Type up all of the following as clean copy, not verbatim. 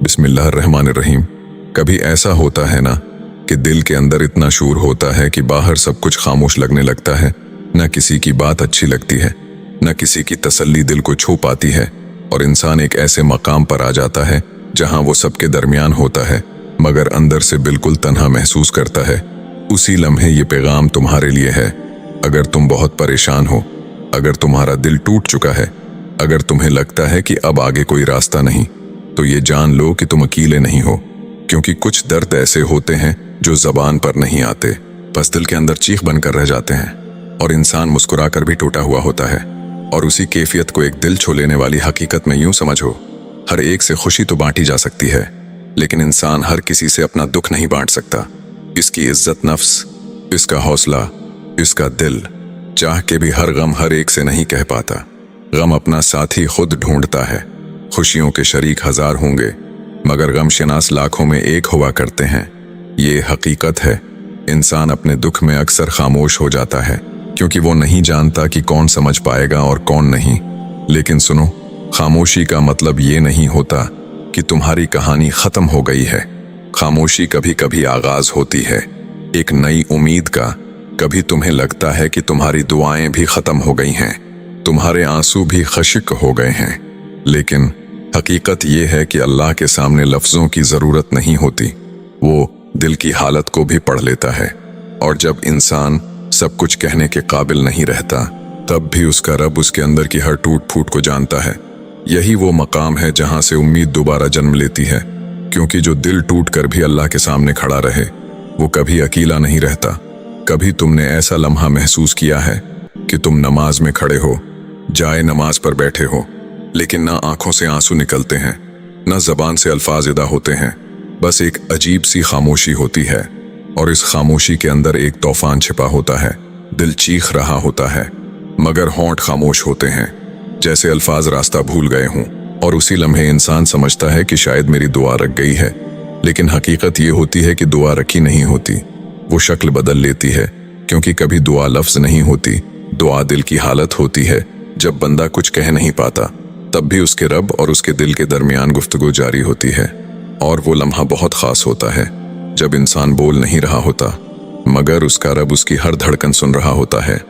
बिस्मिल्लाहिर्रहमानिर्रहीम। कभी ऐसा होता है ना कि दिल के अंदर इतना शूर होता है कि बाहर सब कुछ खामोश लगने लगता है। न किसी की बात अच्छी लगती है, न किसी की तसल्ली दिल को छू पाती है, और इंसान एक ऐसे मकाम पर आ जाता है जहां वो सबके दरमियान होता है मगर अंदर से बिल्कुल तन्हा महसूस करता है। उसी लम्हे ये पैगाम तुम्हारे लिए है। अगर तुम बहुत परेशान हो, अगर तुम्हारा दिल टूट चुका है, अगर तुम्हें लगता है कि अब आगे कोई रास्ता नहीं, तो ये जान लो कि तुम अकेले नहीं हो। क्योंकि कुछ दर्द ऐसे होते हैं जो जबान पर नहीं आते, बस दिल के अंदर चीख बनकर रह जाते हैं, और इंसान मुस्कुराकर भी टूटा हुआ होता है। और उसी कैफियत को एक दिल छू लेने वाली हकीकत में यूं समझो, हर एक से खुशी तो बांटी जा सकती है, लेकिन इंसान हर किसी से अपना दुख नहीं बांट सकता। इसकी इज्जत नफ्स, इसका हौसला, इसका दिल चाह के भी हर गम हर एक से नहीं कह पाता। गम अपना साथी खुद ढूंढता है। खुशियों के शरीक हजार होंगे मगर गमशनास लाखों में एक हुआ करते हैं। ये हकीकत है। इंसान अपने दुख में अक्सर खामोश हो जाता है क्योंकि वो नहीं जानता कि कौन समझ पाएगा और कौन नहीं। लेकिन सुनो, खामोशी का मतलब ये नहीं होता कि तुम्हारी कहानी खत्म हो गई है। खामोशी कभी कभी आगाज होती है एक नई उम्मीद का। कभी तुम्हें लगता है कि तुम्हारी दुआएं भी खत्म हो गई हैं, तुम्हारे आंसू भी खशिक हो गए हैं, लेकिन हकीकत ये है कि अल्लाह के सामने लफ्जों की जरूरत नहीं होती। वो दिल की हालत को भी पढ़ लेता है, और जब इंसान सब कुछ कहने के काबिल नहीं रहता, तब भी उसका रब उसके अंदर की हर टूट फूट को जानता है। यही वो मकाम है जहां से उम्मीद दोबारा जन्म लेती है। क्योंकि जो दिल टूट कर भी अल्लाह के सामने खड़ा रहे, वो कभी अकेला नहीं रहता। कभी तुमने ऐसा लम्हा महसूस किया है कि तुम नमाज में खड़े हो, जाए नमाज पर बैठे हो, लेकिन ना आंखों से आंसू निकलते हैं, ना जबान से अल्फाज अदा होते हैं, बस एक अजीब सी खामोशी होती है, और इस खामोशी के अंदर एक तूफान छिपा होता है। दिल चीख रहा होता है मगर होंठ खामोश होते हैं, जैसे अल्फाज रास्ता भूल गए हों। और उसी लम्हे इंसान समझता है कि शायद मेरी दुआ रख गई है, लेकिन हकीकत ये होती है कि दुआ रखी नहीं होती, वो शक्ल बदल लेती है। क्योंकि कभी दुआ लफ्ज नहीं होती, दुआ दिल की हालत होती है। जब बंदा कुछ कह नहीं पाता, तब भी उसके रब और उसके दिल के दरमियान गुफ्तगू जारी होती है। और वो लम्हा बहुत खास होता है जब इंसान बोल नहीं रहा होता, मगर उसका रब उसकी हर धड़कन सुन रहा होता है।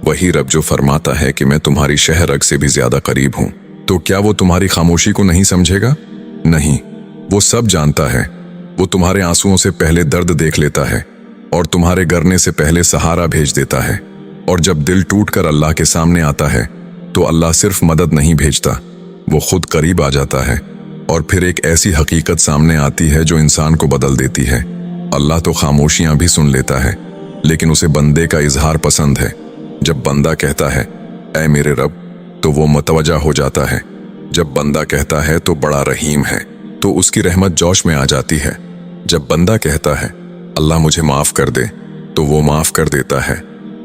वही रब जो फरमाता है कि मैं तुम्हारी शह रग से भी ज्यादा करीब हूं। तो क्या वो तुम्हारी खामोशी को नहीं समझेगा? नहीं, वो सब जानता है। वो तुम्हारे आंसुओं से पहले दर्द देख लेता है, और तुम्हारे गिरने से पहले सहारा भेज देता है। और जब दिल टूट कर अल्लाह के सामने आता है, तो अल्लाह सिर्फ मदद नहीं भेजता, वो खुद करीब आ जाता है। और फिर एक ऐसी हकीकत सामने आती है जो इंसान को बदल देती है। अल्लाह तो खामोशियां भी सुन लेता है, लेकिन उसे बंदे का इजहार पसंद है। जब बंदा कहता है ऐ मेरे रब, तो वो मुतवज्जा हो जाता है। जब बंदा कहता है तो बड़ा रहीम है, तो उसकी रहमत जोश में आ जाती है। जब बंदा कहता है अल्लाह मुझे माफ कर दे, तो वो माफ कर देता है।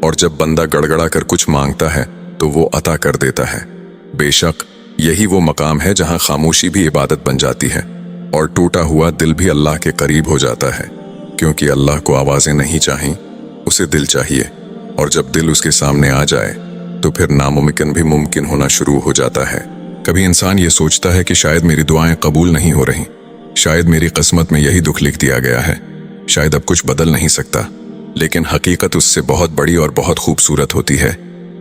और जब बंदा गड़गड़ा कर कुछ मांगता है, तो वो अता कर देता है। बेशक यही वो मकाम है जहां खामोशी भी इबादत बन जाती है, और टूटा हुआ दिल भी अल्लाह के करीब हो जाता है। क्योंकि अल्लाह को आवाजें नहीं चाहिए, उसे दिल चाहिए। और जब दिल उसके सामने आ जाए, तो फिर नामुमकिन भी मुमकिन होना शुरू हो जाता है। कभी इंसान ये सोचता है कि शायद मेरी दुआएं कबूल नहीं हो रही, शायद मेरी किस्मत में यही दुख लिख दिया गया है, शायद अब कुछ बदल नहीं सकता। लेकिन हकीकत उससे बहुत बड़ी और बहुत खूबसूरत होती है।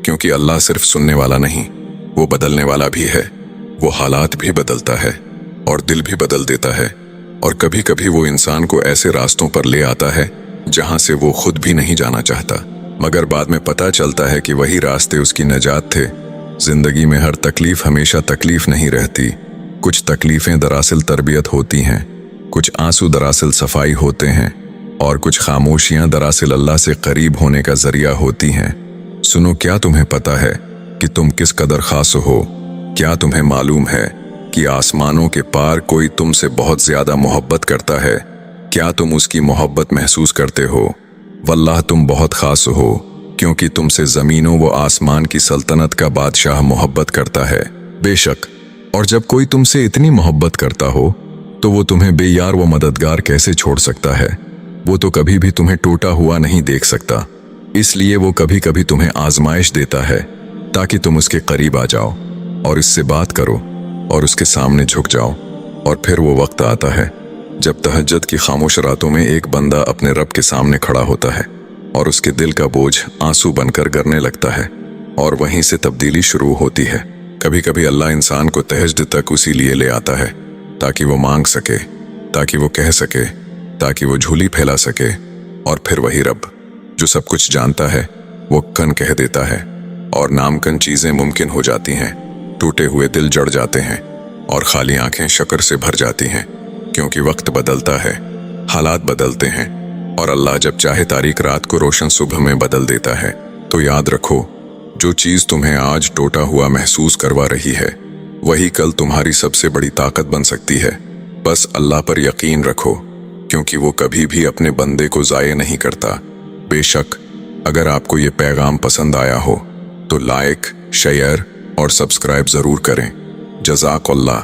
क्योंकि अल्लाह सिर्फ सुनने वाला नहीं, वो बदलने वाला भी है। वो हालात भी बदलता है और दिल भी बदल देता है। और कभी कभी वो इंसान को ऐसे रास्तों पर ले आता है जहां से वो खुद भी नहीं जाना चाहता, मगर बाद में पता चलता है कि वही रास्ते उसकी नजात थे। जिंदगी में हर तकलीफ हमेशा तकलीफ नहीं रहती। कुछ तकलीफें दरअसल तरबियत होती हैं, कुछ आंसू दरअसल सफाई होते हैं, और कुछ खामोशियां दरअसल अल्लाह से करीब होने का जरिया होती हैं। सुनो, क्या तुम्हें पता है कि तुम किस कदर खास हो? क्या तुम्हें मालूम है कि आसमानों के पार कोई तुमसे बहुत ज्यादा मोहब्बत करता है? क्या तुम उसकी मोहब्बत महसूस करते हो? वल्लाह तुम बहुत खास हो, क्योंकि तुमसे जमीनों व आसमान की सल्तनत का बादशाह मोहब्बत करता है। बेशक, और जब कोई तुमसे इतनी मोहब्बत करता हो, तो वो तुम्हें बेयार व मददगार कैसे छोड़ सकता है? वो तो कभी भी तुम्हें टूटा हुआ नहीं देख सकता, इसलिए वो कभी कभी तुम्हें आजमाइश देता है ताकि तुम उसके करीब आ जाओ और इससे बात करो और उसके सामने झुक जाओ। और फिर वो वक्त आता है जब तहज्जुद की खामोश रातों में एक बंदा अपने रब के सामने खड़ा होता है और उसके दिल का बोझ आंसू बनकर गिरने लगता है, और वहीं से तब्दीली शुरू होती है। कभी कभी अल्लाह इंसान को तहज्जुद तक उसी लिए ले आता है ताकि वो मांग सके, ताकि वो कह सके, ताकि वो झोली फैला सके, और फिर वही रब जो सब कुछ जानता है वो कन कह देता है और नामकन चीजें मुमकिन हो जाती हैं। टूटे हुए दिल जड़ जाते हैं और खाली आंखें शक्र से भर जाती हैं, क्योंकि वक्त बदलता है, हालात बदलते हैं, और अल्लाह जब चाहे तारीक रात को रोशन सुबह में बदल देता है। तो याद रखो, जो चीज तुम्हें आज टूटा हुआ महसूस करवा रही है वही कल तुम्हारी सबसे बड़ी ताकत बन सकती है। बस अल्लाह पर यकीन रखो, क्योंकि वो कभी भी अपने बंदे को ज़ाये नहीं करता। बेशक अगर आपको ये पैगाम पसंद आया हो तो लाइक, शेयर और सब्सक्राइब ज़रूर करें। जज़ाकल्लाह।